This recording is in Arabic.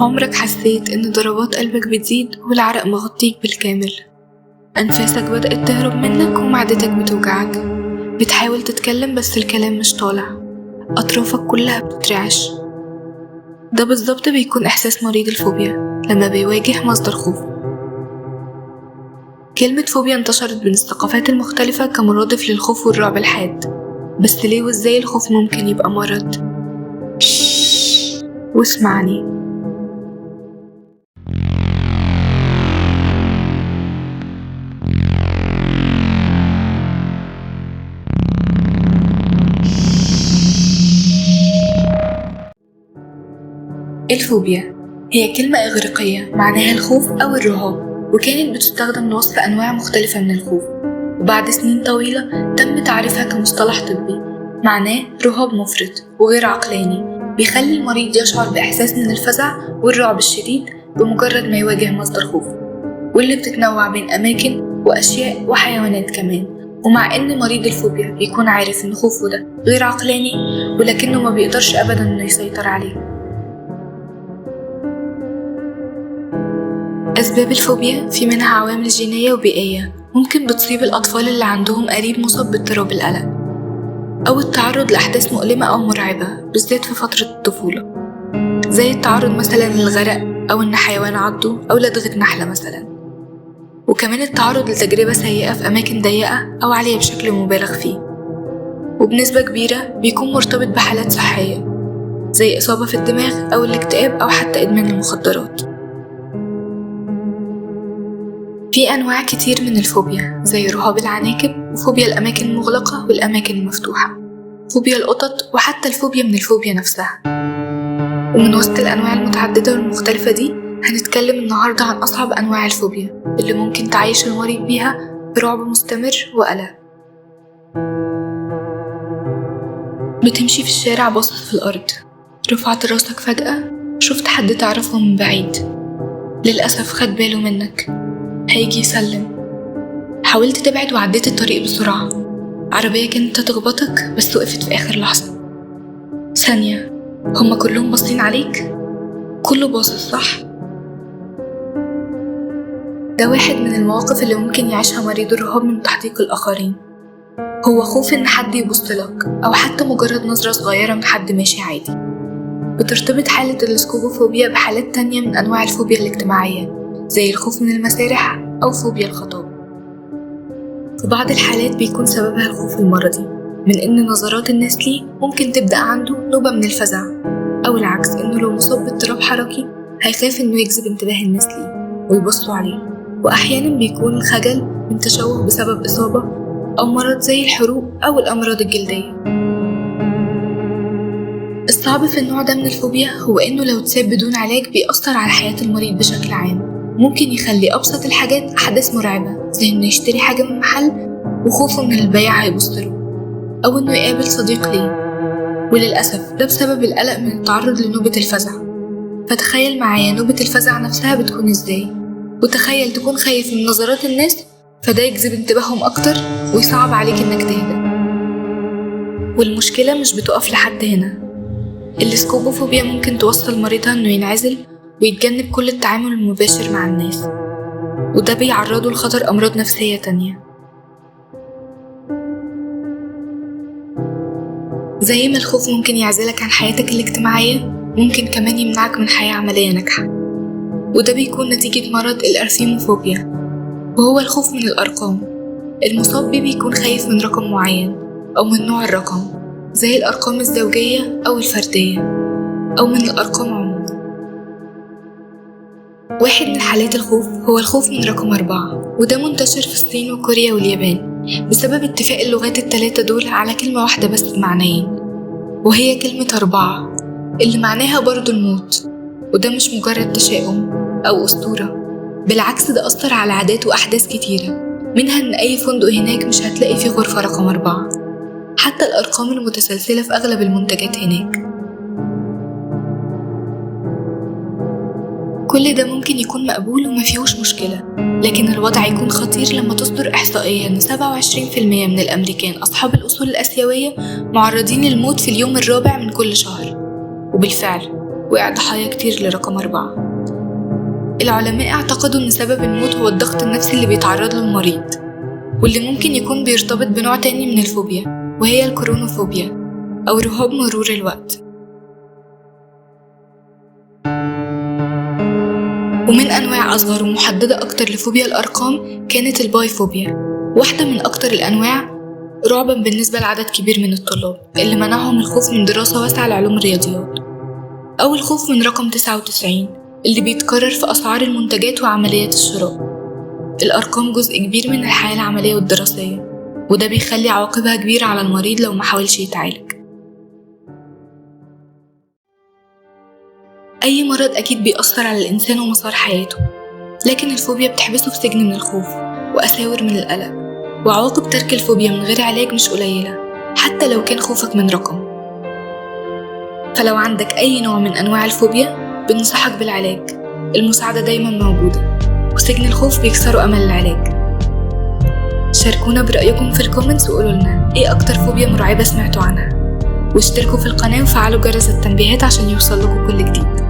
عمرك حسيت إن ضربات قلبك بتزيد والعرق مغطيك بالكامل؟ أنفاسك بدأت تهرب منك ومعدتك بتوجعك، بتحاول تتكلم بس الكلام مش طالع، أطرافك كلها بتترعش. ده بالظبط بيكون إحساس مريض الفوبيا لما بيواجه مصدر خوف. كلمة فوبيا انتشرت بين الثقافات المختلفة كمرادف للخوف والرعب الحاد، بس ليه وإزاي الخوف ممكن يبقى مرض؟ واسمعني. الفوبيا هي كلمة إغريقية معناها الخوف أو الرهاب، وكانت بتستخدم لوصف أنواع مختلفة من الخوف، وبعد سنين طويلة تم تعريفها كمصطلح طبي معناه رهاب مفرط وغير عقلاني بيخلي المريض يشعر بإحساس من الفزع والرعب الشديد بمجرد ما يواجه مصدر خوف، واللي بتتنوع بين أماكن وأشياء وحيوانات كمان. ومع إن مريض الفوبيا بيكون عارف إن خوفه ده غير عقلاني، ولكنه ما بيقدرش أبدا إنه يسيطر عليه. أسباب الفوبيا في منها عوامل جينية وبيئية ممكن بتصيب الأطفال اللي عندهم قريب مصاب باضطراب القلق، أو التعرض لأحداث مؤلمة أو مرعبة بالذات في فترة الطفولة، زي التعرض مثلا للغرق أو إن حيوان عضه أو لدغة نحلة مثلا، وكمان التعرض لتجربة سيئة في أماكن ضيقة أو عالية بشكل مبالغ فيه، وبنسبة كبيرة بيكون مرتبط بحالات صحية زي إصابة في الدماغ أو الاكتئاب أو حتى إدمان المخدرات. في أنواع كتير من الفوبيا زي رهاب العناكب وفوبيا الأماكن المغلقة والأماكن المفتوحة، فوبيا القطط، وحتى الفوبيا من الفوبيا نفسها. ومن وسط الأنواع المتعددة والمختلفة دي هنتكلم النهاردة عن أصعب أنواع الفوبيا اللي ممكن تعيش المريض بيها برعب مستمر وقلق. بتمشي في الشارع باصص في الأرض، رفعت راسك فجأة شفت حد تعرفه من بعيد، للأسف خد باله منك هيجي يسلم، حاولت تبعد وعديت الطريق بسرعة، عربية كانت هتخبطك بس وقفت في آخر لحظة، ثانية هما كلهم باصين عليك، كله باصص صح؟ ده واحد من المواقف اللي ممكن يعيشها مريض الرهاب من تحقيق الآخرين، هو خوف إن حد يبصلك أو حتى مجرد نظرة صغيرة من حد ماشي عادي. بترتبط حالة السكوبوفوبيا بحالات تانية من أنواع الفوبيا الاجتماعية زي الخوف من المسارح أو فوبيا الخطاب. في بعض الحالات بيكون سببها الخوف المرضي من إن نظرات الناس ليه ممكن تبدأ عنده نوبة من الفزع، أو العكس إنه لو مصاب باضطراب حركي هيخاف إنه يجذب انتباه الناس ليه ويبصوا عليه. وأحيانا بيكون الخجل من تشوه بسبب إصابة أو مرض زي الحروق أو الأمراض الجلدية. الصعب في النوع ده من الفوبيا هو إنه لو اتساب بدون علاج بيأثر على حياة المريض بشكل عام، ممكن يخلي أبسط الحاجات أحداث مرعبة زي إنه يشتري حاجة من محل وخوفه من البياع هيبصله، أو إنه يقابل صديق ليه، وللأسف ده بسبب القلق من التعرض لنوبة الفزع. فتخيل معايا نوبة الفزع نفسها بتكون إزاي، وتخيل تكون خايف من نظرات الناس فده يجذب انتباههم أكتر ويصعب عليك إنك تهدى. والمشكلة مش بتقف لحد هنا، السكوبوفوبيا ممكن توصل مريضها إنه ينعزل ويتجنب كل التعامل المباشر مع الناس، وده بيعرضه لخطر أمراض نفسية تانية. زي ما الخوف ممكن يعزلك عن حياتك الاجتماعية، ممكن كمان يمنعك من حياة عملية ناجحة، وده بيكون نتيجة مرض الأرثيموفوبيا، وهو الخوف من الأرقام. المصاب بيه بيكون خايف من رقم معين أو من نوع الرقم زي الأرقام الزوجية أو الفردية أو من الأرقام عموما. واحد من حالات الخوف هو الخوف من رقم 4، وده منتشر في الصين وكوريا واليابان بسبب اتفاق اللغات الثلاثة دول على كلمة واحدة بس بمعنيين، وهي كلمة 4 اللي معناها برضو الموت. وده مش مجرد تشاؤم أو أسطورة، بالعكس ده أثر على عادات وأحداث كتيرة، منها إن أي فندق هناك مش هتلاقي فيه غرفة رقم 4، حتى الأرقام المتسلسلة في أغلب المنتجات هناك. كل ده ممكن يكون مقبول وما فيهوش مشكلة، لكن الوضع يكون خطير لما تصدر إحصائية إن 27% من الأمريكان أصحاب الأصول الآسيوية معرضين للموت في اليوم الرابع من كل شهر. وبالفعل وقع ضحايا كتير لرقم 4. العلماء اعتقدوا إن سبب الموت هو الضغط النفسي اللي بيتعرض له المريض، واللي ممكن يكون بيرتبط بنوع تاني من الفوبيا، وهي الكرونوفوبيا أو رهاب مرور الوقت. ومن أنواع أصغر ومحددة أكتر لفوبيا الأرقام كانت البايفوبيا، واحدة من أكتر الأنواع رعباً بالنسبة لعدد كبير من الطلاب اللي منعهم الخوف من دراسة واسعة لعلوم الرياضيات، أو الخوف من رقم 99 اللي بيتكرر في أسعار المنتجات وعمليات الشراء. الأرقام جزء كبير من الحياة العملية والدراسية، وده بيخلي عواقبها كبيرة على المريض لو محاولش يتعالج. أي مرض أكيد بيأثر على الإنسان ومسار حياته، لكن الفوبيا بتحبسه في سجن من الخوف وأساور من القلق، وعواقب ترك الفوبيا من غير علاج مش قليلة حتى لو كان خوفك من رقم. فلو عندك أي نوع من أنواع الفوبيا بننصحك بالعلاج، المساعدة دايما موجودة، وسجن الخوف بيكسروا أمل العلاج. شاركونا برأيكم في الكومنتس وقولوا لنا إيه أكتر فوبيا مرعبة سمعتوا عنها، واشتركوا في القناة وفعلوا جرس التنبيهات عشان يوصل لكم كل جديد.